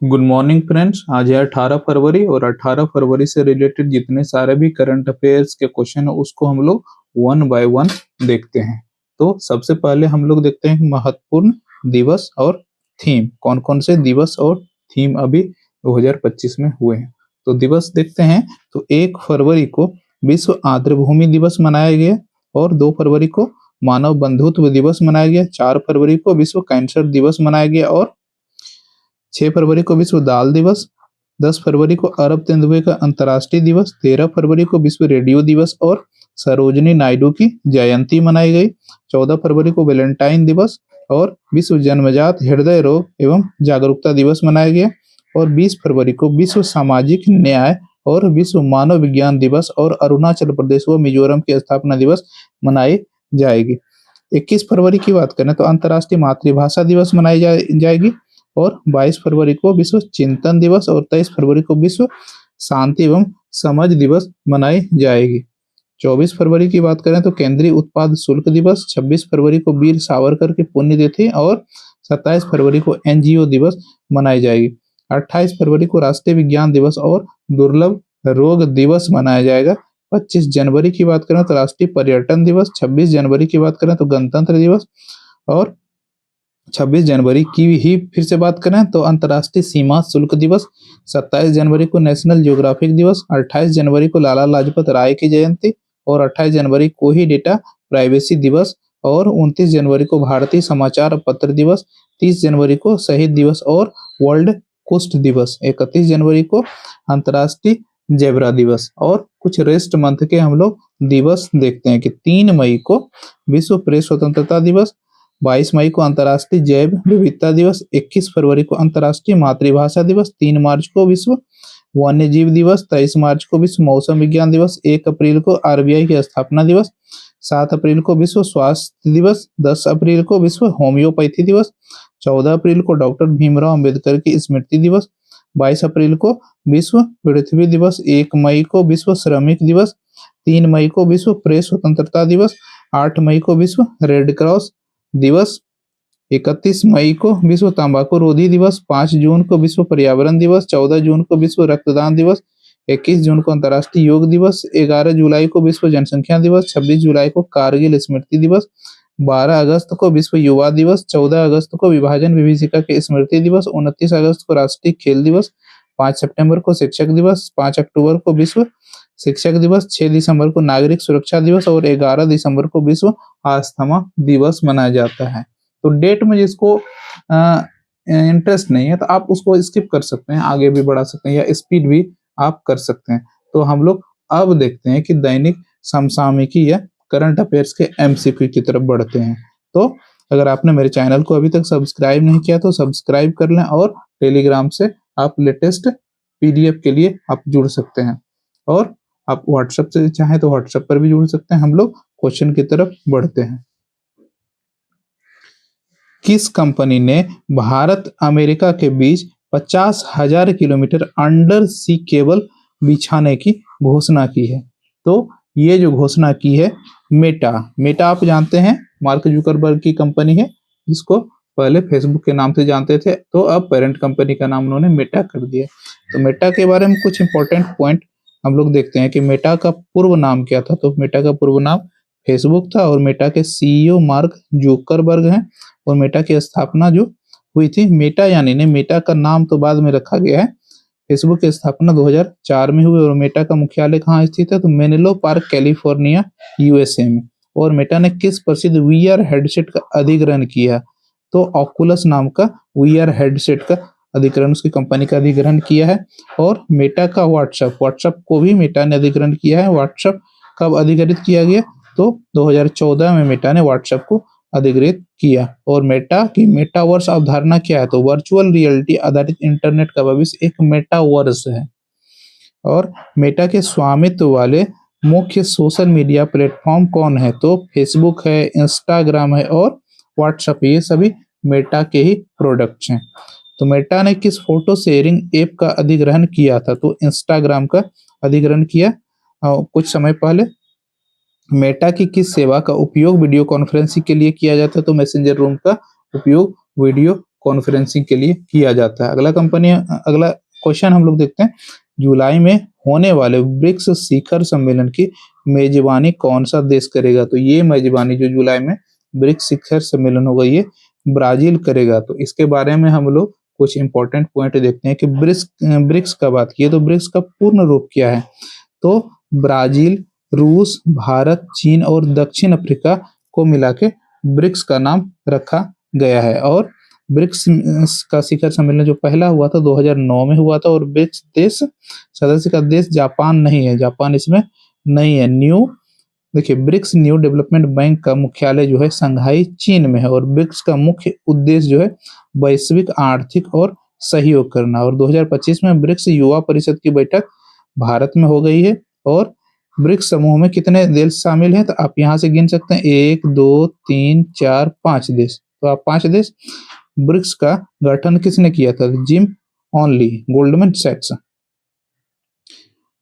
Good morning friends. आज है 18 फरवरी और 18 फरवरी से रिलेटेड जितने सारे भी करंट अफेयर्स के क्वेश्चन है उसको हम लोग वन बाय वन देखते हैं। तो सबसे पहले हम लोग देखते हैं महत्वपूर्ण दिवस और थीम, कौन कौन से दिवस और थीम अभी 2025 में हुए हैं। तो दिवस देखते हैं। तो 1 फरवरी को विश्व आर्द्रभूमि दिवस मनाया गया और 2 फरवरी को मानव बंधुत्व दिवस मनाया गया। 4 फरवरी को विश्व कैंसर दिवस मनाया गया और 6 फरवरी को विश्व दाल दिवस। 10 फरवरी को अरब तेंदुए का अंतर्राष्ट्रीय दिवस। 13 फरवरी को विश्व रेडियो दिवस और सरोजिनी नायडू की जयंती मनाई गई। 14 फरवरी को वैलेंटाइन दिवस और विश्व जन्मजात हृदय रोग एवं जागरूकता दिवस मनाया गया। और 20 फरवरी को विश्व सामाजिक न्याय और विश्व मानव विज्ञान दिवस और अरुणाचल प्रदेश व मिजोरम की स्थापना दिवस मनाई जाएगी। 21 फरवरी की बात करें तो अंतर्राष्ट्रीय मातृभाषा दिवस मनाई जाएगी और 22 फरवरी को विश्व चिंतन दिवस और 23 फरवरी को विश्व शांति एवं समझ दिवस मनाई जाएगी। 24 फरवरी की बात करें तो केंद्रीय उत्पाद शुल्क दिवस। 26 फरवरी को वीर सावरकर की पुण्यतिथि और 27 फरवरी को एनजीओ दिवस मनाई जाएगी। 28 फरवरी को राष्ट्रीय विज्ञान दिवस और दुर्लभ रोग दिवस मनाया जाएगा। 25 जनवरी की बात करें तो राष्ट्रीय पर्यटन दिवस। 26 जनवरी की बात करें तो गणतंत्र दिवस और 26 जनवरी की ही फिर से बात करें तो अंतर्राष्ट्रीय सीमा शुल्क दिवस। 27 जनवरी को नेशनल ज्योग्राफिक दिवस। 28 जनवरी को लाला लाजपत राय की जयंती और 28 जनवरी को ही डेटा प्राइवेसी दिवस और 29 जनवरी को भारतीय समाचार पत्र दिवस। 30 जनवरी को शहीद दिवस और वर्ल्ड कुष्ठ दिवस। 31 जनवरी को अंतर्राष्ट्रीय जेब्रा दिवस। और कुछ रेस्ट मंथ के हम लोग दिवस देखते हैं कि 3 मई को विश्व प्रेस स्वतंत्रता दिवस। 22 मई को अंतर्राष्ट्रीय जैव विविधता दिवस। 21 फरवरी को अंतर्राष्ट्रीय मातृभाषा दिवस। 3 मार्च को विश्व वन्य जीव दिवस। 23 मार्च को विश्व मौसम विज्ञान दिवस। 1 अप्रैल को आरबीआई की स्थापना दिवस। 7 अप्रैल को विश्व स्वास्थ्य दिवस। 10 अप्रैल को विश्व होम्योपैथी दिवस। 14 अप्रैल को डॉक्टर भीमराव अंबेडकर की स्मृति दिवस। 22 अप्रैल को विश्व पृथ्वी दिवस। 1 मई को विश्व श्रमिक दिवस। 3 मई को विश्व प्रेस स्वतंत्रता दिवस। 8 मई को विश्व रेड क्रॉस दिवस। 31 मई को विश्व तंबाकू रोधी दिवस। 5 जून को विश्व पर्यावरण दिवस। 14 जून को विश्व रक्तदान दिवस। 21 जून को अंतर्राष्ट्रीय योग दिवस। 11 जुलाई को विश्व जनसंख्या दिवस। 26 जुलाई को कारगिल स्मृति दिवस। 12 अगस्त को विश्व युवा दिवस। 14 अगस्त को विभाजन विभीषिका के स्मृति दिवस। 29 अगस्त को राष्ट्रीय खेल दिवस। 5 सितंबर को शिक्षक दिवस। 5 अक्टूबर को विश्व शिक्षक दिवस। 6 दिसंबर को नागरिक सुरक्षा दिवस और 11 दिसंबर को विश्व अस्थमा दिवस मनाया जाता है। तो डेट में जिसको इंटरेस्ट नहीं है तो आप उसको स्किप कर सकते हैं, आगे भी बढ़ा सकते हैं या स्पीड भी आप कर सकते हैं। तो हम लोग अब देखते हैं कि दैनिक समसामयिकी या करंट अफेयर्स के एमसीक्यू की तरफ बढ़ते हैं। तो अगर आपने मेरे चैनल को अभी तक सब्सक्राइब नहीं किया तो सब्सक्राइब कर लें और टेलीग्राम से आप लेटेस्ट पीडीएफ के लिए आप जुड़ सकते हैं और आप व्हाट्सएप से चाहें तो व्हाट्सएप पर भी जुड़ सकते हैं। हम लोग क्वेश्चन की तरफ बढ़ते हैं। किस कंपनी ने भारत अमेरिका के बीच 50,000 किलोमीटर अंडर सी केबल बिछाने की घोषणा की है? तो ये जो घोषणा की है मेटा आप जानते हैं मार्क जुकरबर्ग की कंपनी है, जिसको पहले फेसबुक के नाम से जानते थे, तो अब पेरेंट कंपनी का नाम उन्होंने मेटा कर दिया। तो मेटा के बारे में कुछ इंपॉर्टेंट पॉइंट हम लोग देखते हैं कि मेटा का पूर्व नाम क्या था। तो मेटा का पूर्व नाम फेसबुक था और मेटा के सीईओ मार्क जुकरबर्ग हैं और मेटा की स्थापना जो हुई थी, मेटा यानी ने मेटा का नाम तो बाद में रखा गया है। फेसबुक की स्थापना 2004 में हुई और मेटा का मुख्यालय कहाँ स्थित है? तो मेनेलो पार्क कैलिफोर्निया यूएसए में। और मेटा ने किस प्रसिद्ध वीआर हेडसेट का अधिग्रहण किया? तो ऑकुलस नाम का वीआर हेडसेट का अधिग्रहण उसकी कंपनी का अधिग्रहण किया है। और मेटा का व्हाट्सएप को भी मेटा ने अधिग्रहण किया है। व्हाट्सएप कब अधिग्रहित किया गया? तो 2014 में मेटा ने व्हाट्सएप को अधिग्रहित किया। और मेटा की मेटावर्स अवधारणा क्या है? तो वर्चुअल रियलिटी आधारित इंटरनेट का भविष्य एक मेटावर्स है। और मेटा के स्वामित्व वाले मुख्य सोशल मीडिया प्लेटफॉर्म कौन है? तो फेसबुक है, इंस्टाग्राम है और व्हाट्सएप, ये सभी मेटा के ही प्रोडक्ट्स हैं। तो मेटा ने किस फोटो शेयरिंग ऐप का अधिग्रहण किया था? तो इंस्टाग्राम का अधिग्रहण किया कुछ समय पहले। मेटा की किस सेवा का उपयोग वीडियो कॉन्फ्रेंसिंग के लिए किया जाता है? तो मैसेंजर रूम का उपयोग वीडियो कॉन्फ्रेंसिंग के लिए किया जाता है। अगला क्वेश्चन हम लोग देखते हैं, जुलाई में होने वाले ब्रिक्स शिखर सम्मेलन की मेजबानी कौन सा देश करेगा? तो ये मेजबानी जो जुलाई में ब्रिक्स शिखर सम्मेलन होगा ये ब्राजील करेगा। तो इसके बारे में हम लोग कुछ इंपॉर्टेंट पॉइंट देखते हैं कि ब्रिक्स का बात की तो ब्रिक्स का पूर्ण रूप क्या है? तो ब्राजील, रूस, भारत, चीन और दक्षिण अफ्रीका को मिला के ब्रिक्स का नाम रखा गया है। और ब्रिक्स का शिखर सम्मेलन जो पहला हुआ था 2009 में हुआ था, और ब्रिक्स देश सदस्य का देश जापान नहीं है, जापान इसमें नहीं है। देखिए, ब्रिक्स न्यू डेवलपमेंट बैंक का मुख्यालय जो है संघाई चीन में है, और ब्रिक्स का मुख्य उद्देश्य जो है वैश्विक आर्थिक और सहयोग करना। और 2025 में ब्रिक्स युवा परिषद की बैठक भारत में हो गई है। और ब्रिक्स समूह में कितने देश शामिल हैं? तो आप यहाँ से गिन सकते हैं 1, 2, 3, 4, 5 देश। तो आप 5 देश। ब्रिक्स का गठन किसने किया था? जिम ऑनली, गोल्डमैन सैक्स।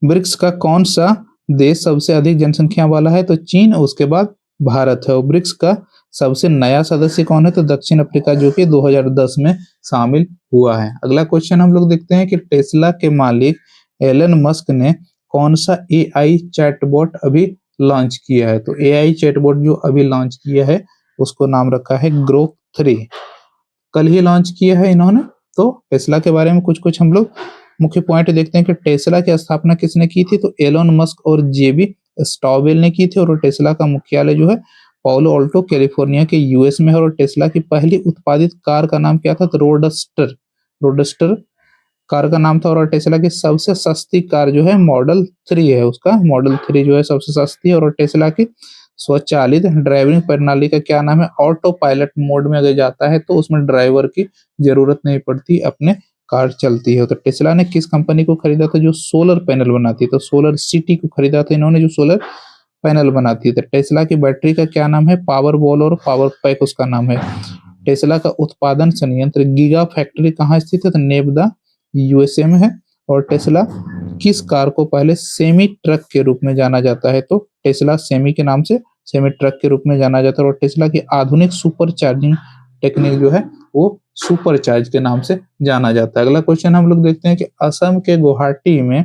ब्रिक्स का कौन सा देश सबसे अधिक जनसंख्या वाला है? तो चीन, उसके बाद भारत है। और ब्रिक्स का सबसे नया सदस्य कौन है? तो दक्षिण अफ्रीका, जो कि 2010 में शामिल हुआ है। अगला क्वेश्चन हम लोग देखते हैं कि टेस्ला के मालिक एलन मस्क ने कौन सा एआई चैटबॉट अभी लॉन्च किया है? तो एआई चैटबॉट जो अभी लॉन्च किया है उसको नाम रखा है ग्रोक 3। कल ही लॉन्च किया है इन्होंने। तो टेस्ला के बारे में कुछ हम लोग मुख्य पॉइंट देखते हैं कि टेस्ला की स्थापना किसने की थी? तो एलोन मस्क और जेबी स्टॉवेल ने की थी। और टेस्ला का मुख्यालय जो है पालो अल्टो कैलिफोर्निया के यूएस में है। और टेस्ला की पहली उत्पादित कार का नाम क्या था? तो रोडस्टर कार का नाम था। और टेस्ला की सबसे सस्ती कार जो है मॉडल 3 है, उसका मॉडल 3 जो है सबसे सस्ती है। और टेस्ला की स्वचालित ड्राइविंग प्रणाली का क्या नाम है? ऑटो पायलट मोड में अगर जाता है तो उसमें ड्राइवर की जरूरत नहीं पड़ती, अपने कार चलती है। तो टेस्ला ने किस कंपनी को खरीदा था? जो सोलर पैनल बनाती है। तो सोलर सिटी को खरीदा था इन्होंने, जो सोलर पैनल बनाती है। तो टेस्ला की बैटरी का क्या नाम है? पावर बॉल और पावर पैक उसका नाम है। टेस्ला का उत्पादन संयंत्र गीगा फैक्ट्री कहाँ स्थित है? तो नेवादा यूएसए में है। और टेस्ला किस कार को पहले सेमी ट्रक के रूप में जाना जाता है? तो टेस्ला सेमी के नाम से सेमी ट्रक के रूप में जाना जाता है। और टेस्ला की आधुनिक सुपर चार्जिंग टेक्निक जो है वो सुपर चार्ज के नाम से जाना जाता है। अगला क्वेश्चन हम लोग देखते हैं कि असम के गुवाहाटी में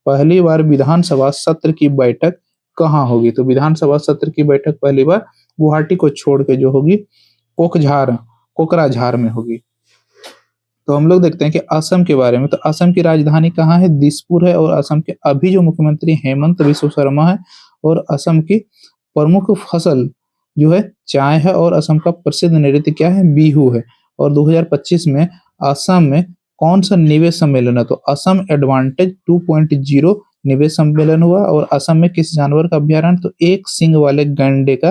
पहली बार विधानसभा सत्र की बैठक कहाँ होगी? तो विधानसभा सत्र की बैठक पहली बार गुवाहाटी को छोड़ के जो होगी कोकराझार में होगी। तो हम लोग देखते हैं कि असम के बारे में। तो असम की राजधानी कहाँ है? दिसपुर है। और असम के अभी जो मुख्यमंत्री हेमंत बिश्व शर्मा है। और असम की प्रमुख फसल जो है चाय है। और असम का प्रसिद्ध नृत्य क्या है? बिहू है। और 2025 में असम में कौन सा निवेश सम्मेलन है? तो असम एडवांटेज 2.0 निवेश सम्मेलन हुआ। और असम में किस जानवर का अभ्यारण्य? तो एक सींग वाले गैंडे का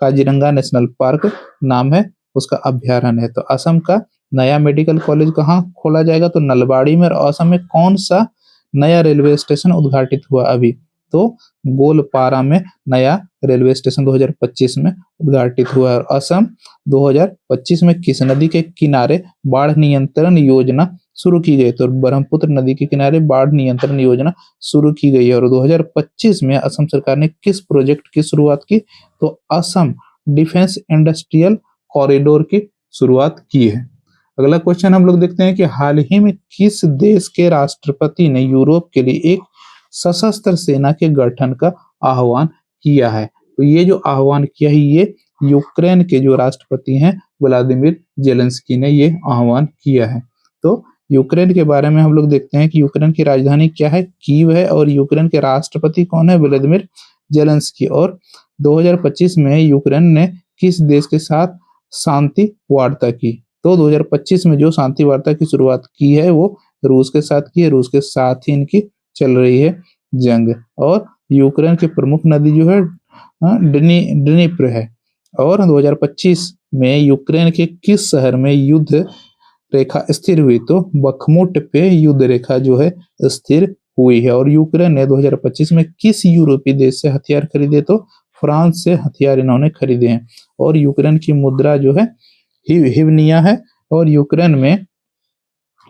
काजीरंगा नेशनल पार्क नाम है उसका अभ्यारण्य है। तो असम का नया मेडिकल कॉलेज कहाँ खोला जाएगा? तो नलबाड़ी में। और असम में कौन सा नया रेलवे स्टेशन उद्घाटित हुआ अभी? तो गोलपारा में नया रेलवे स्टेशन 2025 में उद्घाटित हुआ है। और असम 2025 में किस नदी के किनारे बाढ़ नियंत्रण योजना शुरू की गई? तो ब्रह्मपुत्र नदी के किनारे बाढ़ नियंत्रण योजना शुरू की गई है। और 2025 में असम सरकार ने किस प्रोजेक्ट की शुरुआत की? तो असम डिफेंस इंडस्ट्रियल कॉरिडोर की शुरुआत की है। अगला क्वेश्चन हम लोग देखते हैं कि हाल ही में किस देश के राष्ट्रपति ने यूरोप के लिए एक सशस्त्र सेना के गठन का आह्वान किया है? तो ये जो आह्वान किया है ये यूक्रेन के जो राष्ट्रपति हैं व्लादिमीर जेलेंस्की ने ये आह्वान किया है। तो यूक्रेन के बारे में हम लोग देखते हैं कि यूक्रेन की राजधानी क्या है? कीव है। और यूक्रेन के राष्ट्रपति कौन है? Vladimir Zelensky. और 2025 में यूक्रेन ने किस देश के साथ शांति वार्ता की? तो 2025 में जो शांति वार्ता की शुरुआत की है वो रूस के साथ की है। रूस के साथ ही इनकी चल रही है जंग। और यूक्रेन की प्रमुख नदी जो है ड्निप्र है। और 2025 में यूक्रेन के किस शहर में युद्ध रेखा स्थिर हुई? तो बखमुट पे युद्ध रेखा जो है स्थिर हुई है। और यूक्रेन ने 2025 में किस यूरोपीय देश से हथियार खरीदे? तो फ्रांस से हथियार इन्होंने खरीदे हैं। और यूक्रेन की मुद्रा जो है हिवनिया है। और यूक्रेन में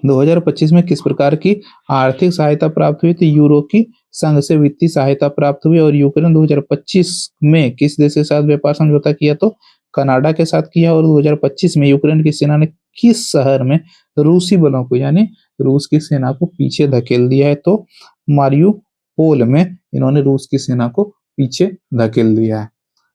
2025 में किस प्रकार की आर्थिक सहायता प्राप्त हुई? तो यूरो की संघ से वित्तीय सहायता प्राप्त हुई। और यूक्रेन 2025 में किस देश के साथ व्यापार समझौता किया? तो कनाडा के साथ किया। और 2025 में यूक्रेन की सेना ने किस शहर में रूसी बलों को यानी रूस की सेना को पीछे धकेल दिया है? तो मारियुपोल में इन्होंने रूस की सेना को पीछे धकेल दिया है।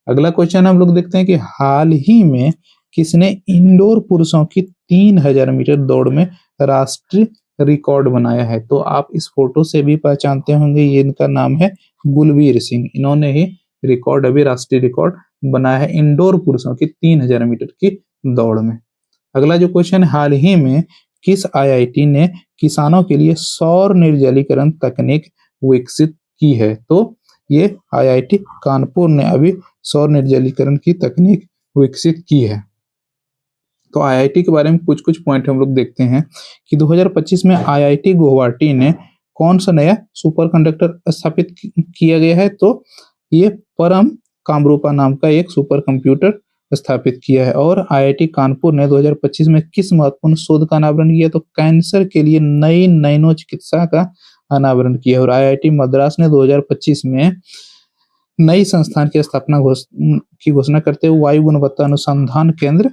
अगला क्वेश्चन हम लोग देखते हैं कि हाल ही में किसने इंडोर पुरुषों की 3000 मीटर दौड़ में राष्ट्रीय रिकॉर्ड बनाया है? तो आप इस फोटो से भी पहचानते होंगे, ये इनका नाम है गुलवीर सिंह। इन्होंने ही रिकॉर्ड अभी राष्ट्रीय रिकॉर्ड बनाया है इंडोर पुरुषों की 3000 मीटर की दौड़ में। अगला जो क्वेश्चन, हाल ही में किस आईआईटी ने किसानों के लिए सौर निर्जलीकरण तकनीक विकसित की है? तो ये आईआईटी कानपुर ने अभी सौर निर्जलीकरण की तकनीक विकसित की है। तो आईआईटी के बारे में कुछ कुछ पॉइंट हम लोग देखते हैं कि 2025 में आईआईटी गुवाहाटी ने कौन सा नया सुपर कंडक्टर स्थापित किया गया है? तो ये परम कामरूपा नाम का एक सुपर कंप्यूटर स्थापित किया है। और आईआईटी कानपुर ने 2025 में किस महत्वपूर्ण शोध का अनावरण किया? तो कैंसर के लिए नई नैनो चिकित्सा का अनावरण किया। और आईआईटी मद्रास ने 2025 में नई संस्थान की स्थापना की घोषणा करते हुए वायु गुणवत्ता अनुसंधान केंद्र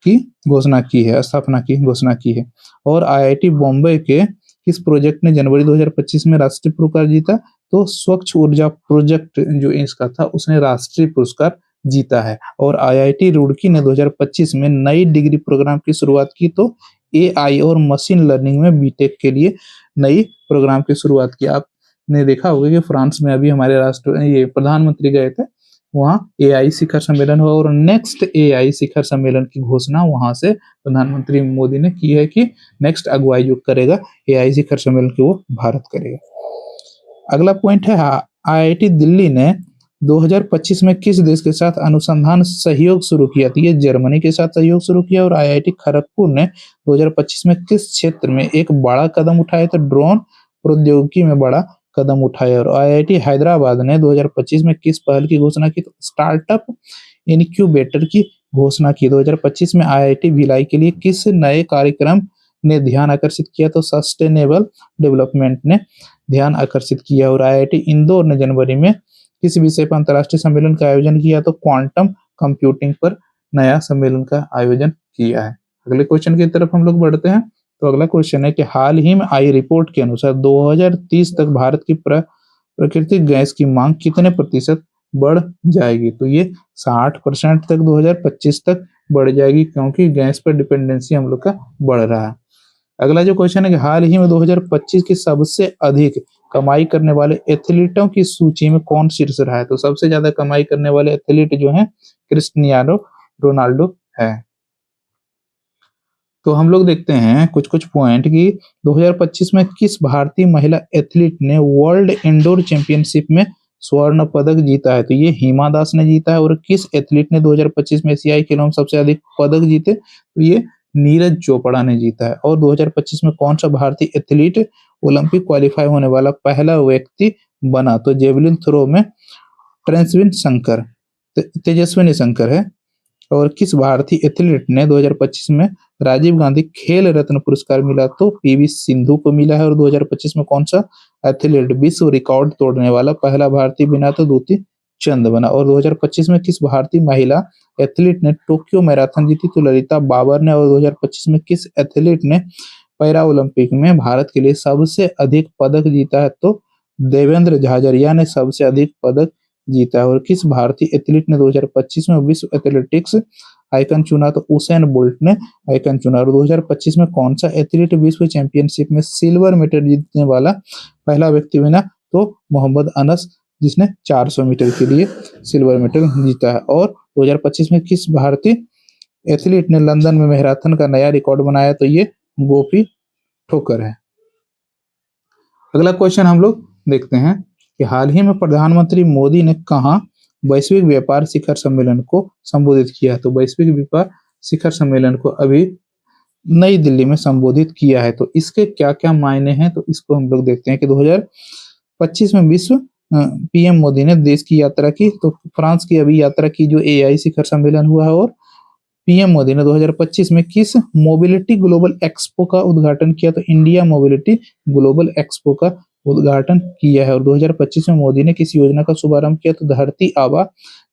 की घोषणा की है, स्थापना की घोषणा की है। और आईआईटी बॉम्बे के किस प्रोजेक्ट ने जनवरी 2025 में राष्ट्रीय पुरस्कार जीता? तो स्वच्छ ऊर्जा प्रोजेक्ट जो इसका था उसने राष्ट्रीय पुरस्कार जीता है। और आईआईटी रुड़की ने 2025 में नई डिग्री प्रोग्राम की शुरुआत की। तो एआई और मशीन लर्निंग में बीटेक के लिए नई प्रोग्राम की शुरुआत की। आपने देखा होगा कि फ्रांस में अभी हमारे ये प्रधानमंत्री गए थे, वहाँ एआई शिखर सम्मेलन हुआ और नेक्स्ट एआई शिखर सम्मेलन की घोषणा वहां से प्रधानमंत्री मोदी ने की है कि नेक्स्ट अगुवाई जो करेगा एआई शिखर सम्मेलन की वो भारत करेगा। अगला पॉइंट है, आईआईटी दिल्ली ने 2025 में किस देश के साथ अनुसंधान सहयोग शुरू किया? तो ये जर्मनी के साथ सहयोग शुरू किया। और आईआईटी खड़गपुर ने 2025 में किस क्षेत्र में एक बड़ा कदम उठाया? तो ड्रोन प्रौद्योगिकी में बड़ा कदम उठाया। और आईआईटी हैदराबाद ने 2025 में किस पहल की घोषणा की? तो स्टार्टअप इनक्यूबेटर की घोषणा की। 2025 में आईआईटी भिलाई के लिए किस नए कार्यक्रम ने ध्यान आकर्षित किया? तो सस्टेनेबल डेवलपमेंट ने ध्यान आकर्षित किया। और आईआईटी इंदौर ने जनवरी में किस विषय पर अंतर्राष्ट्रीय सम्मेलन का आयोजन किया? तो क्वांटम कंप्यूटिंग पर नया सम्मेलन का आयोजन किया है। अगले क्वेश्चन की तरफ हम लोग बढ़ते हैं। तो अगला क्वेश्चन है कि हाल ही में आई रिपोर्ट के अनुसार 2030 तक भारत की प्राकृतिक गैस की मांग कितने प्रतिशत बढ़ जाएगी? तो ये 60% तक 2025 तक बढ़ जाएगी, क्योंकि गैस पर डिपेंडेंसी हम लोग का बढ़ रहा है। अगला जो क्वेश्चन है कि हाल ही में 2025 की सबसे अधिक कमाई करने वाले एथलीटों की सूची में कौन शीर्ष रहा है? तो सबसे ज्यादा कमाई करने वाले एथलीट जो हैं क्रिस्टियानो रोनाल्डो है। तो हम लोग देखते हैं कुछ कुछ पॉइंट कि 2025 में किस भारतीय महिला एथलीट ने वर्ल्ड इंडोर चैंपियनशिप में स्वर्ण पदक जीता है? तो ये हिमा दास ने जीता है। और किस एथलीट ने 2025 में एशियाई खेलों में सबसे अधिक पदक जीते? तो ये नीरज चोपड़ा ने जीता है। और 2025 में कौन सा भारतीय एथलीट ओलंपिक क्वालिफाई होने वाला पहला व्यक्ति बना? तो जेवलिन थ्रो में तेजस्विनी शंकर है। और किस भारतीय एथलीट ने 2025 में राजीव गांधी खेल रत्न पुरस्कार मिला? तो पीवी सिंधु को मिला है। और 2025 में कौन सा एथलीट विश्व रिकॉर्ड तोड़ने वाला पहला भारतीय बिना? तो दूती चंद बना। और 2025 में किस भारतीय महिला एथलीट ने टोक्यो मैराथन जीती? तो ललिता बाबर ने। और 2025 में किस एथलीट ने पैरा ओलंपिक में भारत के लिए सबसे अधिक पदक जीता है? तो देवेंद्र झाझरिया ने सबसे अधिक पदक जीता है। और किस भारतीय एथलीट ने 2025 में विश्व एथलेटिक्स आइकन चुना? तो उसेन बोल्ट ने आइकन चुना। और 2025 में कौन सा एथलीट विश्व चैंपियनशिप में सिल्वर मेडल जीतने वाला पहला व्यक्ति बना? तो मोहम्मद अनस, जिसने 400 मीटर के लिए सिल्वर मेडल जीता है। और 2025 में किस भारतीय एथलीट ने लंदन में मैराथन का नया रिकॉर्ड बनाया? तो ये गोपी ठोकर है। अगला क्वेश्चन हम लोग देखते हैं कि हाल ही में प्रधानमंत्री मोदी ने कहाँ वैश्विक व्यापार शिखर सम्मेलन को संबोधित किया? तो वैश्विक व्यापार शिखर सम्मेलन को अभी नई दिल्ली में संबोधित किया है। तो इसके क्या क्या मायने हैं? तो इसको हम लोग देखते हैं कि 2025 में विश्व पीएम मोदी ने देश की यात्रा की। तो फ्रांस की अभी यात्रा की जो एआई शिखर सम्मेलन हुआ है। और पीएम मोदी ने 2025 में किस मोबिलिटी ग्लोबल एक्सपो का उद्घाटन किया? तो इंडिया मोबिलिटी ग्लोबल एक्सपो का उद्घाटन किया है। और 2025 में मोदी ने किस योजना का शुभारंभ किया? तो धरती आबा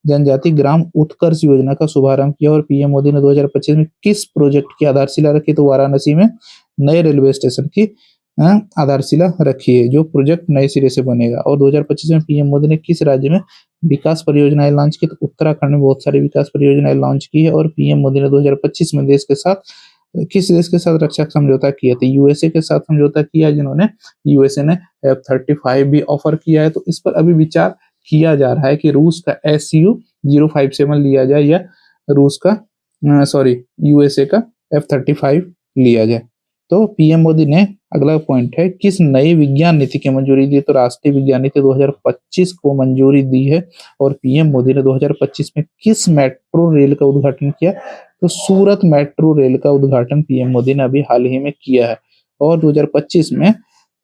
जनजाति ग्राम उत्कर्ष योजना का शुभारंभ किया और पीएम मोदी ने 2025 में किस प्रोजेक्ट की आधारशिला रखी? तो वाराणसी में नए रेलवे स्टेशन की आधारशिला रखी है, जो प्रोजेक्ट नए सिरे से बनेगा। और 2025 में पीएम मोदी ने किस राज्य में विकास परियोजनाएं लॉन्च की? तो उत्तराखंड में बहुत सारी विकास परियोजनाएं लॉन्च की है। और पीएम मोदी ने 2025 में किस देश के साथ रक्षा समझौता किया? तो यूएसए के साथ समझौता किया, जिन्होंने यूएसए ने F-35 भी ऑफर किया है। तो इस पर अभी विचार किया जा रहा है कि रूस का Su-057 लिया जाए या यूएसए का F-35 लिया जाए। तो पीएम मोदी ने, अगला पॉइंट है, किस नई विज्ञान नीति की मंजूरी दी? तो राष्ट्रीय विज्ञान नीति 2025 को मंजूरी दी है। और पीएम मोदी ने 2025 में किस मेट्रो रेल का उद्घाटन किया? तो सूरत मेट्रो रेल का उद्घाटन पीएम मोदी ने अभी हाल ही में किया है। और 2025 में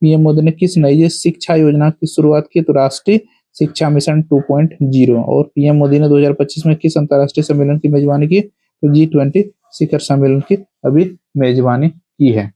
पीएम मोदी ने किस नई शिक्षा योजना की शुरुआत की? तो राष्ट्रीय शिक्षा मिशन 2.0। और पीएम मोदी ने 2025 में किस अंतर्राष्ट्रीय सम्मेलन की मेजबानी की? तो G20 शिखर सम्मेलन की अभी मेजबानी की है।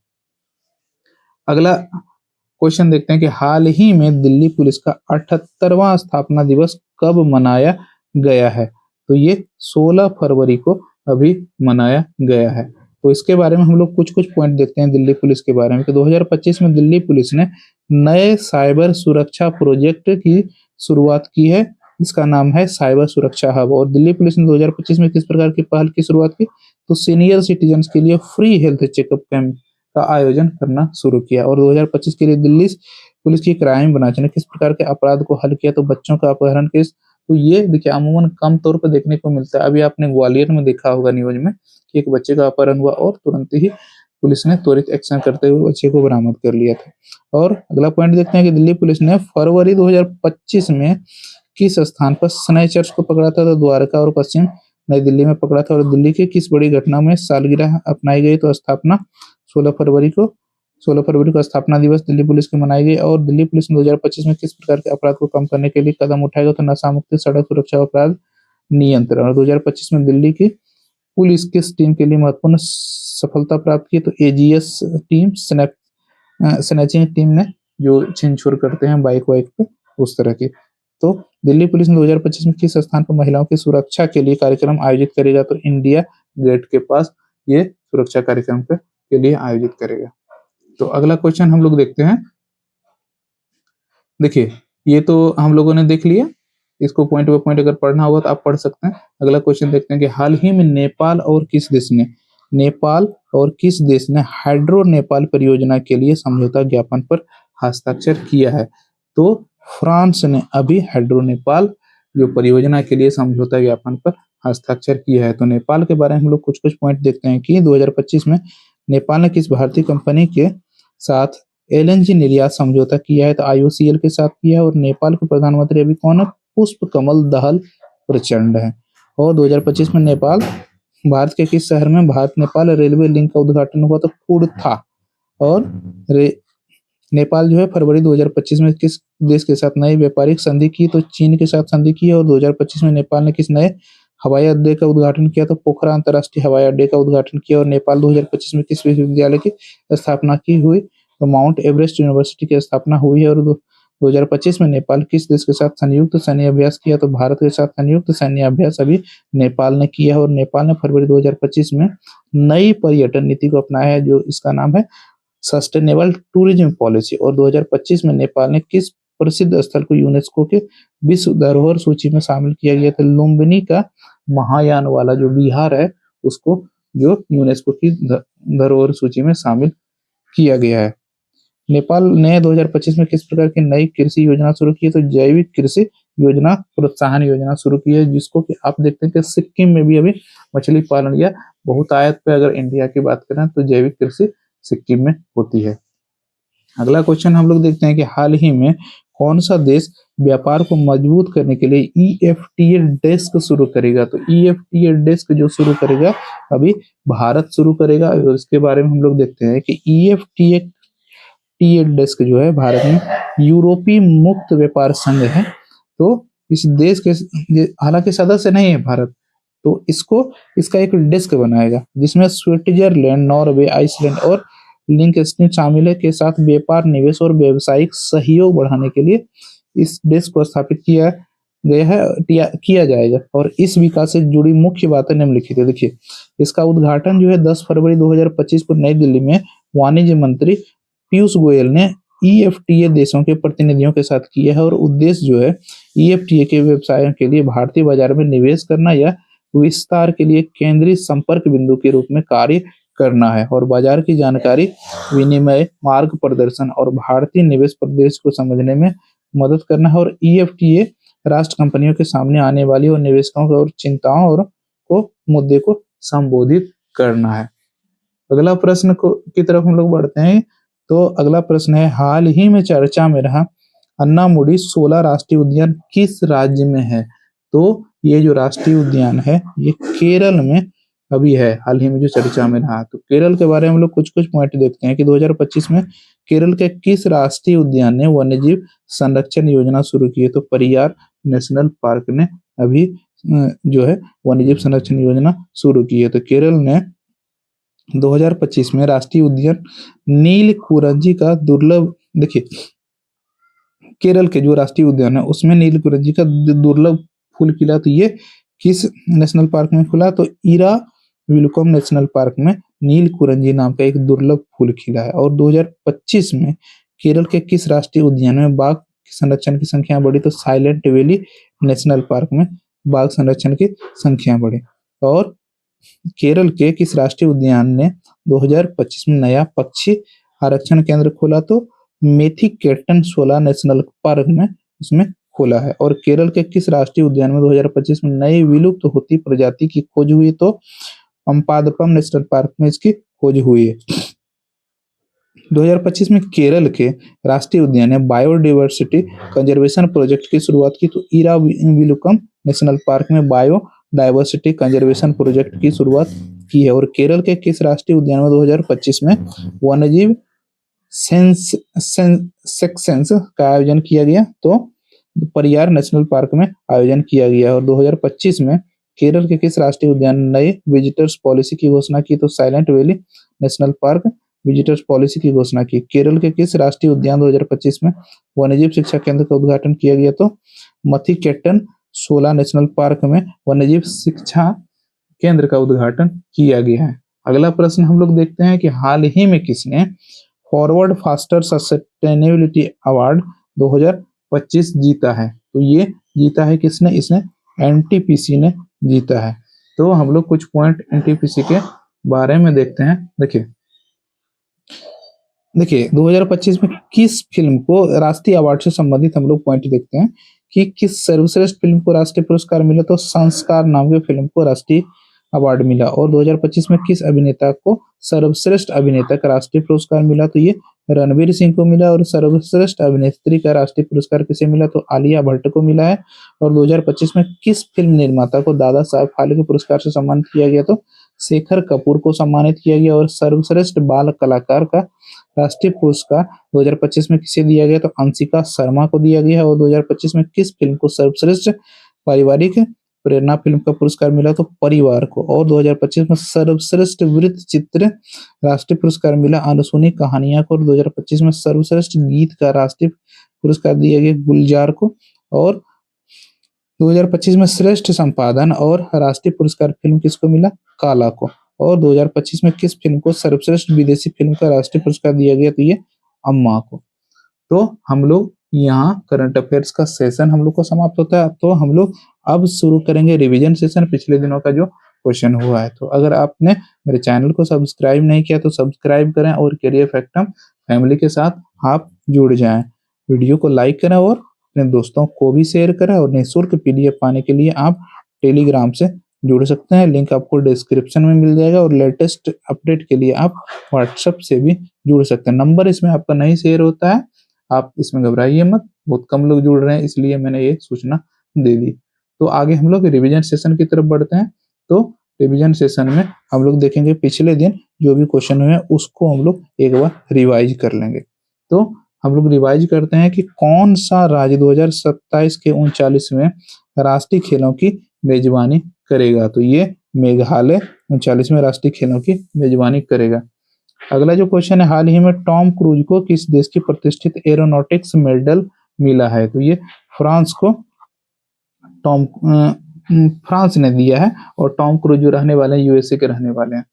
अगला क्वेश्चन देखते हैं कि हाल ही में दिल्ली पुलिस का 78वां स्थापना दिवस कब मनाया गया है? तो ये 16 फरवरी को अभी मनाया गया है। तो इसके बारे में हम लोग कुछ पॉइंट देखते हैं दिल्ली पुलिस के बारे में। कि 2025 में दिल्ली पुलिस ने नए साइबर सुरक्षा प्रोजेक्ट की शुरुआत की है। इसका नाम है साइबर सुरक्षा हब। और दिल्ली पुलिस ने 2025 में किस प्रकार की पहल की शुरुआत की? तो सीनियर सिटीजन्स के लिए फ्री हेल्थ चेकअप कैंप का आयोजन करना शुरू किया। और 2025 के लिए दिल्ली पुलिस की क्राइम ब्रांच ने किस प्रकार के अपराध को हल किया? तो बच्चों का अपहरण केस। तो ये देखिए अमूमन कम तौर पर देखने को मिलता है। अभी आपने ग्वालियर में देखा होगा न्यूज में कि एक बच्चे का अपहरण हुआ और तुरंत ही पुलिस ने त्वरित एक्शन करते हुए बच्चे को बरामद कर लिया था। और अगला पॉइंट देखते हैं कि दिल्ली पुलिस ने फरवरी 2025 में किस स्थान पर शनैचर्स को पकड़ा था? तो द्वारका और पश्चिम नई दिल्ली में पकड़ा था। और दिल्ली की किस बड़ी घटना में सालगिरह अपनाई गई? तो स्थापना 16 फरवरी को स्थापना दिवस दिल्ली पुलिस की मनाई गई। और दिल्ली पुलिस ने 2025 में किस प्रकार के अपराध को कम करने के लिए कदम उठाएगा? तो नशा मुक्ति, सड़क सुरक्षा, अपराध नियंत्रण। और 2025 में दिल्ली की पुलिस किस टीम के लिए महत्वपूर्ण सफलता प्राप्त की? तो एजीएस टीम, स्नैचिंग टीम ने, जो छीन छोर करते हैं बाइक पे, उस तरह की। तो दिल्ली पुलिस ने 2025 में किस स्थान पर महिलाओं की सुरक्षा के लिए कार्यक्रम आयोजित करेगा? तो इंडिया गेट के पास ये सुरक्षा कार्यक्रम के लिए आयोजित करेगा। तो अगला क्वेश्चन हम लोग देखते हैं। देखिए ये तो हम लोगों ने देख लिया, इसको पॉइंट बाय पॉइंट अगर पढ़ना होगा तो आप पढ़ सकते हैं। अगला क्वेश्चन देखते हैं कि हाल ही में नेपाल और किस देश ने हाइड्रो नेपाल परियोजना के लिए समझौता ज्ञापन पर हस्ताक्षर किया है? तो फ्रांस ने अभी हाइड्रो नेपाल जो परियोजना के लिए समझौता ज्ञापन पर हस्ताक्षर किया है। तो नेपाल के बारे में हम लोग कुछ पॉइंट देखते हैं कि 2025 में नेपाल ने किस भारतीय कंपनी के साथ एलएनजी निर्यात समझौता किया है? तो IOCL के साथ किया है। और नेपाल के प्रधानमंत्री अभी कौन है? पुष्प कमल दहल प्रचंड है। और 2025 में भारत के किस शहर में भारत नेपाल रेलवे लिंक का उद्घाटन हुआ? तो कुर्था। और नेपाल जो है फरवरी 2025 में किस देश के साथ नई व्यापारिक संधि की? तो चीन के साथ संधि की है। और 2025 में नेपाल ने किस नए हवाई अड्डे का उद्घाटन किया? तो पोखरा अंतर्राष्ट्रीय हवाई अड्डे का उद्घाटन किया। और नेपाल 2025 में किस विश्वविद्यालय की स्थापना की हुई? तो माउंट एवरेस्ट यूनिवर्सिटी की स्थापना हुई है। और 2025 में नेपाल किस देश के साथ संयुक्त सैन्य अभ्यास किया? तो भारत के साथ संयुक्त सैन्य अभ्यास अभी नेपाल ने किया है। और नेपाल ने फरवरी 2025 में नई पर्यटन नीति को अपनाया है, जो इसका नाम है सस्टेनेबल टूरिज्म पॉलिसी। और 2025 में नेपाल ने किस प्रसिद्ध स्थल को यूनेस्को के विश्व धरोहर सूची में शामिल किया गया था? लुम्बिनी का महायान वाला जो बिहार है, उसको जो यूनेस्को की धरोहर सूची में शामिल किया गया है। नेपाल ने 2025 में किस प्रकार की नई कृषि योजना शुरू की है? तो जैविक कृषि योजना प्रोत्साहन योजना शुरू की है, जिसको कि आप देखते हैं कि सिक्किम में भी अभी मछली पालन या बहुतायत पे अगर इंडिया की बात करें तो जैविक कृषि सिक्किम में होती है। अगला क्वेश्चन हम लोग देखते हैं कि हाल ही में कौन सा देश व्यापार को मजबूत करने के लिए EFTA डेस्क शुरू करेगा? तो EFTA डेस्क जो शुरू करेगा अभी भारत शुरू करेगा। और इसके बारे में हम लोग देखते हैं कि EFTA डेस्क जो है भारत में यूरोपीय मुक्त व्यापार संघ है। तो इस देश के हालांकि सदस्य नहीं है भारत, तो इसका एक डेस्क बनाएगा, जिसमें स्विट्जरलैंड, नॉर्वे, आइसलैंड और लिंकस्टेन शामिल है, के साथ व्यापार, निवेश और व्यावसायिक सहयोग बढ़ाने के लिए इस डेस्क को स्थापित किया गया है, किया जाएगा। और इस विकास से जुड़ी मुख्य बातें निम्नलिखित है। देखिए, इसका उद्घाटन जो है 10 फरवरी 2025 को नई दिल्ली में वाणिज्य मंत्री पीयूष गोयल ने ईएफटीए देशों के प्रतिनिधियों के साथ किया है। और उद्देश्य जो है ईएफटीए के व्यवसायों के लिए भारतीय बाजार में निवेश करना या विस्तार के लिए केंद्रीय संपर्क बिंदु के रूप में कार्य करना है। और बाजार की जानकारी, विनिमय, मार्ग प्रदर्शन और भारतीय निवेश प्रदेश को समझने में मदद करना है। और ईएफटीए राष्ट्र कंपनियों के सामने आने वाली और निवेशकों और चिंताओं और मुद्दे को संबोधित करना है। अगला प्रश्न की तरफ हम लोग बढ़ते हैं। तो अगला प्रश्न है, हाल ही में चर्चा में रहा अन्नामुडी 16 राष्ट्रीय उद्यान किस राज्य में है? तो ये जो राष्ट्रीय उद्यान है ये केरल में अभी है, हाल ही में जो चर्चा में रहा। तो केरल के बारे में हम लोग कुछ पॉइंट देखते हैं कि 2025 में केरल के किस राष्ट्रीय उद्यान ने वन्यजीव संरक्षण योजना शुरू की है? तो परियार नेशनल पार्क ने अभी जो है वन्यजीव संरक्षण योजना शुरू की है। तो केरल ने 2025 में राष्ट्रीय उद्यान नीलकुरंजी का दुर्लभ, देखिए केरल के जो राष्ट्रीय उद्यान है उसमें नीलकुरंजी का दुर्लभ फूल खिला। तो ये किस नेशनल पार्क में खुला? तो इराविकुलम नेशनल पार्क में नीलकुरंजी नाम का एक दुर्लभ फूल खिला है। और 2025 में केरल के किस राष्ट्रीय उद्यान में बाघ संरक्षण की संख्या बढ़ी? तो साइलेंट वैली नेशनल पार्क में बाघ संरक्षण की संख्या बढ़ी। और केरल के किस राष्ट्रीय उद्यान ने 2025 में नया पक्षी आरक्षण केंद्र खोला? तो मेथिकेटन 16 नेशनल पार्क में उसमें खोला है। और केरल के किस राष्ट्रीय उद्यान में 2025 में नई विलुप्त होती प्रजाति की खोज हुई? तो पंपादपम नेशनल पार्क में इसकी खोज हुई है। 2025 में केरल के राष्ट्रीय उद्यान ने बायोडाइवर्सिटी कंजर्वेशन प्रोजेक्ट की शुरुआत की। तो इराविकुलम नेशनल पार्क में बायोडाइवर्सिटी कंजर्वेशन प्रोजेक्ट की शुरुआत की है। और केरल के किस राष्ट्रीय उद्यान में 2025 में वन्यजीव सेक्शंस का आयोजन किया गया? तो परियार नेशनल पार्क में आयोजन किया गया। और 2025 में केरल के किस राष्ट्रीय उद्यान ने नई विजिटर्स पॉलिसी की घोषणा की? तो silent valley national park visitors policy की घोषणा की। केरल के किस राष्ट्रीय उद्यान 2025 में वन्यजीव शिक्षा केंद्र का उद्घाटन किया गया? तो मथिकेटन 16 नेशनल पार्क में वन्यजीव शिक्षा केंद्र का उद्घाटन किया गया है। अगला प्रश्न हम लोग देखते हैं कि हाल ही में किसने फॉरवर्ड फास्टर सस्टेनेबिलिटी अवार्ड 2025 जीता है? तो ये जीता है किसने? इसने एनटीपीसी ने जीता है। तो हम लोग कुछ पॉइंट एनटीपीसी के बारे में देखते हैं। देखिए 2025 में किस फिल्म को राष्ट्रीय अवार्ड से संबंधित हम लोग पॉइंट देखते हैं कि किस सर्वश्रेष्ठ फिल्म को राष्ट्रीय पुरस्कार मिला? तो संस्कार नाम की फिल्म को राष्ट्रीय अवार्ड मिला। और 2025 में किस अभिनेता को सर्वश्रेष्ठ अभिनेता का राष्ट्रीय पुरस्कार मिला? तो ये रणवीर सिंह को मिला। और सर्वश्रेष्ठ अभिनेत्री का राष्ट्रीय पुरस्कार किसे मिला? तो आलिया भट्ट को मिला है। और 2025 में किस फिल्म निर्माता को दादा साहब फाल्के पुरस्कार से सम्मानित किया गया? तो शेखर कपूर को सम्मानित किया गया। और सर्वश्रेष्ठ बाल कलाकार का राष्ट्रीय पुरस्कार 2025 में किसे दिया गया? तो अंशिका शर्मा को दिया गया है। और 2025 में किस फिल्म को सर्वश्रेष्ठ पारिवारिक प्रेरणा फिल्म का पुरस्कार मिला? तो परिवार को। और 2025 में सर्वश्रेष्ठ वृत्त चित्र राष्ट्रीय पुरस्कार मिला अनसुनी कहानियां को। और 2025 में सर्वश्रेष्ठ गीत का राष्ट्रीय पुरस्कार दिया गया गुलजार को। और 2025 में श्रेष्ठ संपादन और राष्ट्रीय पुरस्कार फिल्म किसको मिला? काला को। और 2025 में किस फिल्म को सर्वश्रेष्ठ विदेशी फिल्म का राष्ट्रीय पुरस्कार दिया गया? तो ये अम्मा को। तो हम लोग यहाँ करंट अफेयर्स का सेशन हम लोग को समाप्त होता है। तो हम लोग अब शुरू करेंगे रिवीजन सेशन, पिछले दिनों का जो क्वेश्चन हुआ है। तो अगर आपने मेरे चैनल को सब्सक्राइब नहीं किया तो सब्सक्राइब करें और करियर फैक्टम फैमिली के साथ आप जुड़ जाएं। वीडियो को लाइक करें और अपने दोस्तों को भी शेयर करें। और निःशुल्क पीडीएफ पाने के लिए आप टेलीग्राम से जुड़ सकते हैं, लिंक आपको डिस्क्रिप्शन में मिल जाएगा। और लेटेस्ट अपडेट के लिए आप व्हाट्सएप से भी जुड़ सकते हैं। नंबर इसमें आपका नहीं शेयर होता है, आप इसमें घबराइए मत, बहुत कम लोग जुड़ रहे हैं इसलिए मैंने ये सूचना दे दी। तो आगे हम लोग रिवीजन सेशन की तरफ बढ़ते हैं। तो रिवीजन सेशन में हम लोग देखेंगे पिछले दिन जो भी क्वेश्चन हुए उसको हम लोग एक बार रिवाइज कर लेंगे। तो हम लोग रिवाइज करते हैं कि कौन सा राज्य 2027 के 39वें राष्ट्रीय खेलों की मेजबानी करेगा? तो ये मेघालय 39वें राष्ट्रीय खेलों की मेजबानी करेगा। अगला जो क्वेश्चन है, हाल ही में टॉम क्रूज को किस देश की प्रतिष्ठित एरोनॉटिक्स मेडल मिला है? तो ये फ्रांस को फ्रांस ने दिया है और टॉम क्रूज जो रहने वाले हैं यूएसए के रहने वाले हैं।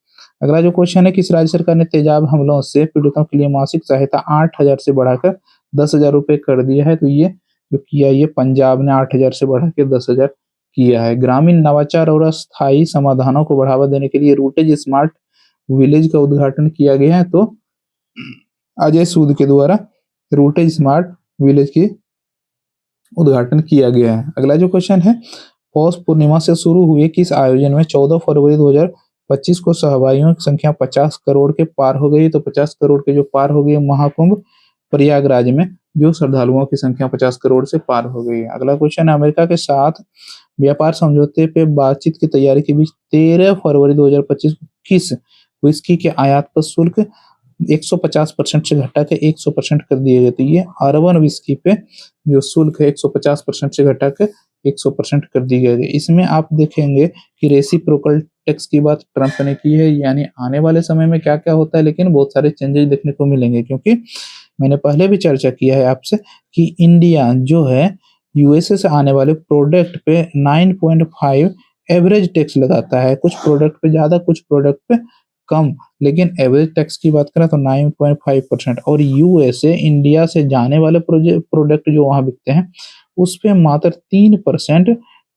अगला जो क्वेश्चन है, किस राज्य सरकार ने तेजाब हमलों से पीड़ितों के लिए मासिक सहायता 8,000 से बढ़ाकर 10,000 रुपए कर दिया है? तो ये जो किया, ये पंजाब ने 8,000 से बढ़ा के 10,000 किया है। ग्रामीण नवाचार और अस्थायी समाधानों को बढ़ावा देने के लिए रूटेज स्मार्ट विलेज का उद्घाटन किया गया है। तो अजय सूद के द्वारा रूटेज स्मार्ट विलेज की उद्घाटन किया गया है। अगला जो क्वेश्चन है, पौष पूर्णिमा से शुरू हुए किस आयोजन में 14 फरवरी 2025 को सहभागियों की संख्या 50 करोड़ के पार हो गई? तो 50 करोड़ के जो पार हो गई महाकुंभ प्रयागराज में, जो श्रद्धालुओं की संख्या 50 करोड़ से पार हो गई है। अगला क्वेश्चन है, अमेरिका के साथ व्यापार समझौते पे बातचीत की तैयारी के बीच 13 फरवरी 2025 को किस विस्की के आयात पर शुल्क 150% से घटा के 100% कर दिए गए? तो ये अर्बन विस्की पे जो शुल्क है 150% से घटा के 100% कर दी गई है। इसमें आप देखेंगे कि रेसिप्रोकल टैक्स की बात ट्रंप ने की है, यानी आने वाले समय में क्या क्या होता है, लेकिन बहुत सारे चेंजेस देखने को मिलेंगे, क्योंकि मैंने पहले भी चर्चा किया है आपसे कि इंडिया जो है यूएसए से आने वाले प्रोडक्ट पे 9.5 एवरेज टैक्स लगाता है, कुछ प्रोडक्ट पे ज्यादा, कुछ प्रोडक्ट पे कम, लेकिन एवरेज टैक्स की बात करें तो 9.5%। और यूएसए इंडिया से जाने वाले प्रोडक्ट जो वहां बिकते हैं उस पे मात्र 3%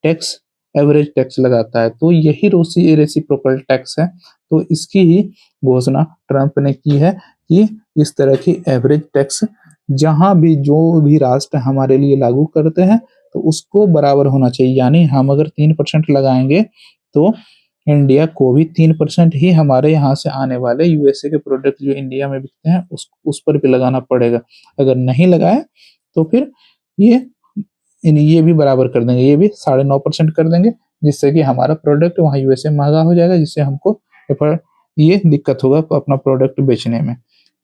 टैक्स, एवरेज टैक्स लगाता है। तो यही रेसिप्रोकल टैक्स है। तो इसकी ही घोषणा ट्रंप ने की है कि इस तरह की एवरेज टैक्स जहां भी जो भी राष्ट्र हमारे लिए लागू करते हैं तो उसको बराबर होना चाहिए, यानी हम अगर 3% लगाएंगे तो इंडिया को भी 3% ही हमारे यहाँ से आने वाले यूएसए के प्रोडक्ट जो इंडिया में बिकते हैं उस पर भी लगाना पड़ेगा। अगर नहीं लगाए तो फिर ये भी बराबर कर देंगे, ये भी 9.5% कर देंगे, जिससे कि हमारा प्रोडक्ट वहाँ यूएसए महंगा हो जाएगा, जिससे हमको ये दिक्कत होगा अपना प्रोडक्ट बेचने में।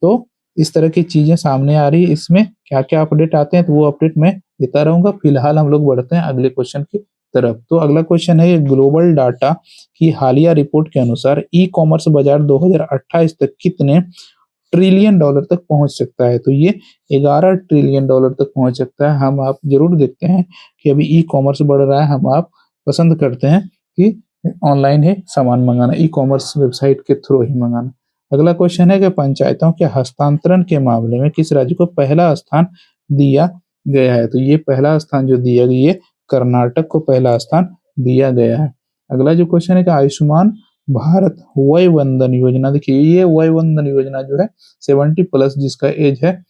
तो इस तरह की चीजें सामने आ रही है। इसमें क्या क्या अपडेट आते हैं तो वो अपडेट मैं देता रहूंगा। फिलहाल हम लोग बढ़ते हैं अगले क्वेश्चन की तरफ। तो अगला क्वेश्चन है, ग्लोबल डाटा की हालिया रिपोर्ट के अनुसार ई कॉमर्स बाजार 2028 तक कितने ट्रिलियन डॉलर तक पहुंच सकता है? तो ये 11 ट्रिलियन डॉलर तक पहुंच सकता है। हम आप जरूर देखते हैं कि अभी ई कॉमर्स बढ़ रहा है, हम आप पसंद करते हैं कि ऑनलाइन ही सामान मंगाना, ई कॉमर्स वेबसाइट के थ्रू ही मंगाना। अगला क्वेश्चन है कि पंचायतों के हस्तांतरण के मामले में किस राज्य को पहला स्थान दिया गया है? तो ये पहला स्थान जो दिया गया है, कर्नाटक को पहला स्थान दिया गया है। अगला जो क्वेश्चन है कि आयुष्मान भारत वय वंदन योजना, देखिए ये वय वंदन योजना जो है 70+ जिसका एज है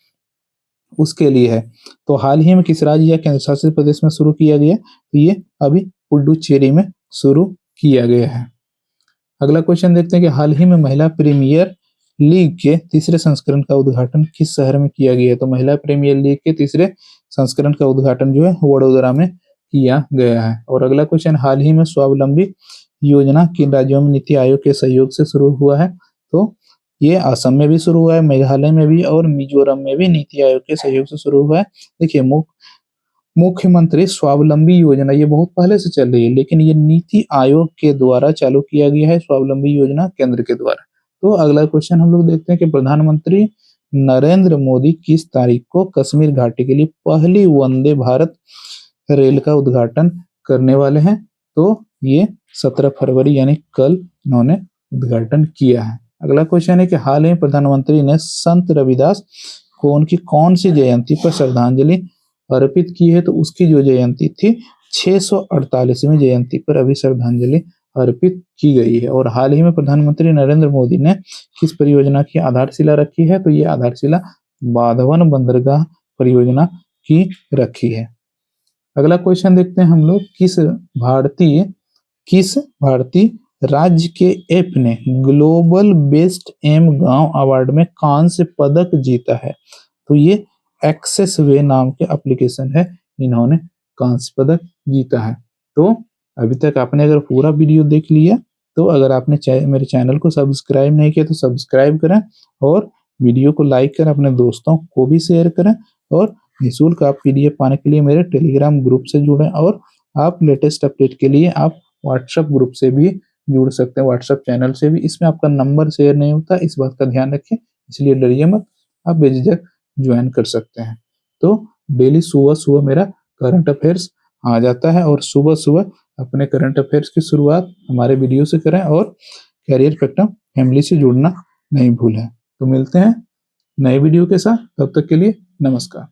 उसके लिए है। तो हाल ही में किस राज्य या केंद्र शासित प्रदेश में शुरू किया गया? तो ये अभी पुडुचेरी में शुरू किया गया है। अगला क्वेश्चन देखते हैं कि हाल ही में महिला प्रीमियर लीग के तीसरे संस्करण का उद्घाटन किस शहर में किया गया है? तो महिला प्रीमियर लीग के तीसरे संस्करण का उद्घाटन जो है वडोदरा में किया गया है। और अगला क्वेश्चन, हाल ही में स्वावलंबी योजना किन राज्यों में नीति आयोग के सहयोग से शुरू हुआ है? तो ये असम में भी शुरू हुआ है, मेघालय में भी और मिजोरम में भी नीति आयोग के सहयोग से शुरू हुआ है। देखिए मुख्यमंत्री स्वावलंबी योजना ये बहुत पहले से चल रही है, लेकिन ये नीति आयोग के द्वारा चालू किया गया है स्वावलंबी योजना केंद्र के द्वारा। तो अगला क्वेश्चन हम लोग देखते हैं कि प्रधानमंत्री नरेंद्र मोदी किस तारीख को कश्मीर घाटी के लिए पहली वंदे भारत रेल का उद्घाटन करने वाले हैं? तो ये 17 फरवरी यानी कल इन्होंने उद्घाटन किया है। अगला क्वेश्चन है कि हाल ही प्रधानमंत्री ने संत रविदास को उनकी कौन सी जयंती पर श्रद्धांजलि अर्पित की है? तो उसकी जो जयंती थी 648वीं जयंती पर अभी श्रद्धांजलि अर्पित की गई है। और हाल ही में प्रधानमंत्री नरेंद्र मोदी ने किस परियोजना की आधारशिला रखी है? तो ये आधारशिला बाधवन बंदरगाह परियोजना की रखी है। अगला क्वेश्चन देखते हैं हम लोग, किस भारतीय राज्य के ऐप ने ग्लोबल बेस्ट एम गांव अवार्ड में कांस्य पदक जीता है? तो ये एक्सेस वे नाम के एप्लीकेशन है, इन्होंने कांस्य पदक जीता है। तो अभी तक आपने अगर पूरा वीडियो देख लिया तो अगर आपने मेरे चैनल को सब्सक्राइब नहीं किया तो सब्सक्राइब करें और वीडियो को लाइक करें, अपने दोस्तों को भी शेयर करें और निःशुल्क आप पीडीएफ पाने के लिए मेरे टेलीग्राम ग्रुप से जुड़ें। और आप लेटेस्ट अपडेट के लिए आप व्हाट्सएप ग्रुप से भी जुड़ सकते हैं, व्हाट्सएप चैनल से भी। इसमें आपका नंबर शेयर नहीं होता, इस बात का ध्यान रखें, इसलिए डरिए मत, आप बेझिझक ज्वाइन कर सकते हैं। तो डेली सुबह सुबह मेरा करंट अफेयर्स आ जाता है और सुबह-सुबह अपने करंट अफेयर्स की शुरुआत हमारे वीडियो से करें और करियर फैक्टर फैमिली से जुड़ना नहीं भूलें। तो मिलते हैं नए वीडियो के साथ, तब तक के लिए नमस्कार।